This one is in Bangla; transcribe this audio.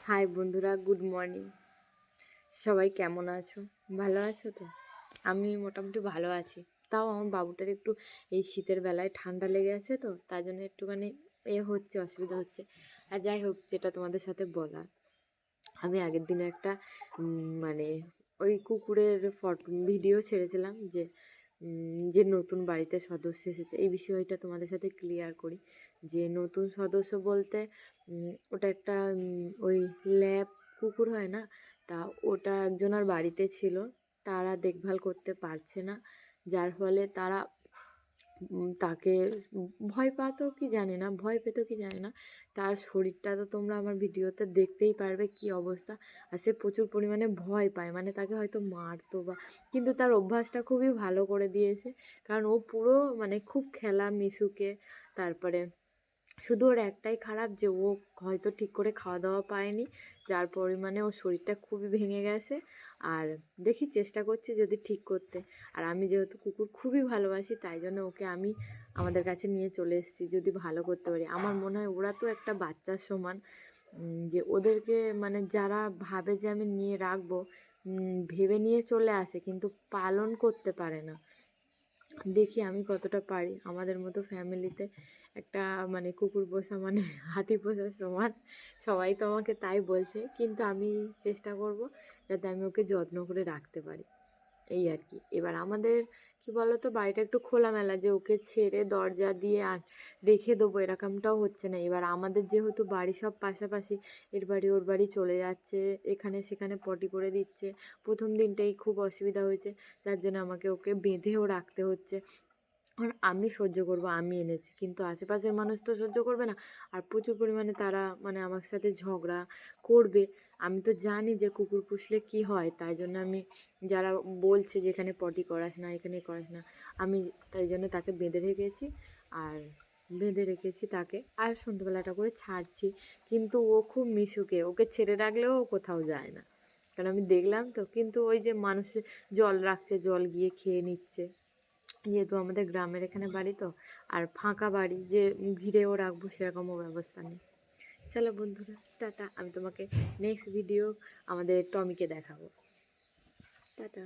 হাই বন্ধুরা, গুড মর্নিং। সবাই কেমন আছো? ভালো আছো তো? আমি মোটামুটি ভালো আছি। তাও আমার বাবুটার একটু এই শীতের বেলায় ঠান্ডা লেগে আছে, তো তার জন্য একটুখানি হচ্ছে, অসুবিধা হচ্ছে। আর যাই হোক, যেটা তোমাদের সাথে বলা, আমি আগের দিনে একটা মানে ওই কুকুরের ভিডিও ছেড়েছিলাম, যে নতুন বাড়িতে সদস্য এসেছে। এই বিষয়টা তোমাদের সাথে ক্লিয়ার করি। যে নতুন সদস্য বলতে ওটা একটা ওই ল্যাব কুকুর হয় না, তা ওটা একজনের বাড়িতে ছিল। তারা দেখভাল করতে পারছে না, যার ফলে তারা তাকে ভয় পাতো কি জানি না, ভয় পেতো কি জানি না। তার শরীরটা তো তোমরা আমার ভিডিওতে দেখতেই পারবে কি অবস্থা। আর সে প্রচুর পরিমাণে ভয় পায়, মানে তাকে হয়তো মারতো বা, কিন্তু তার অভ্যাসটা খুবই ভালো করে দিয়েছে। কারণ ও পুরো মানে খুব খেলা মিশুকে। তারপরে শুধু ওর একটাই খারাপ যে ও হয়তো ঠিক করে খাওয়া দাওয়া পায়নি, যার পরিমাণে ওর শরীরটা খুবই ভেঙে গেছে। আর দেখি, চেষ্টা করছি যদি ঠিক করতে। আর আমি যেহেতু কুকুর খুবই ভালোবাসি, তাই জন্য ওকে আমি আমাদের কাছে নিয়ে চলে এসেছি, যদি ভালো করতে পারি। আমার মনে হয় ওরা তো একটা বাচ্চার সমান, যে ওদেরকে মানে যারা ভাবে যে আমি নিয়ে রাখবো, ভেবে নিয়ে চলে আসে কিন্তু পালন করতে পারে না। দেখি আমি কতটা পারি। আমাদের মতো ফ্যামিলিতে একটা মানে কুকুর পোষা মানে হাতি পোষার সমান, সবাই তো আমাকে তাই বলছে, কিন্তু আমি চেষ্টা করব যাতে আমি ওকে যত্ন করে রাখতে পারি, এই আর কি। এবার আমাদের কি বলতো, বাড়িটা একটু খোলামেলা, যে ওকে ছেড়ে দরজা দিয়ে আর রেখে দেবো এরকমটাও হচ্ছে না। এবার আমাদের যেহেতু বাড়ি সব পাশাপাশি, এর বাড়ি ওর বাড়ি চলে যাচ্ছে, এখানে সেখানে পটি করে দিচ্ছে। প্রথম দিনটাই খুব অসুবিধা হয়েছে, যার জন্য আমাকে ওকে বেঁধেও রাখতে হচ্ছে। কারণ আমি সহ্য করব, আমি এনেছি, কিন্তু আশেপাশের মানুষ তো সহ্য করবে না। আর প্রচুর পরিমাণে তারা মানে আমার সাথে ঝগড়া করবে। আমি তো জানি যে কুকুর পুষলে কি হয়, তাই জন্য আমি, যারা বলছে যে এখানে পটি করাস না, এখানে করাস না, আমি তাই জন্য তাকে বেঁধে রেখেছি। আর বেঁধে রেখেছি তাকে, আর সন্ধ্যেবেলাটা করে ছাড়ছি। কিন্তু ও খুব মিশুকে, ওকে ছেড়ে রাখলেও ও কোথাও যায় না। কারণ আমি দেখলাম তো, কিন্তু ওই যে মানুষে জল রাখছে, জল গিয়ে খেয়ে নিচ্ছে। যেহেতু আমাদের গ্রামের এখানে বাড়ি তো, আর ফাঁকা বাড়ি, যে ঘিরেও রাখবো সেরকমও ব্যবস্থা নেই। চলো বন্ধুরা, টাটা। আমি তোমাকে নেক্সট ভিডিও আমাদের টমিকে দেখাবো। টাটা।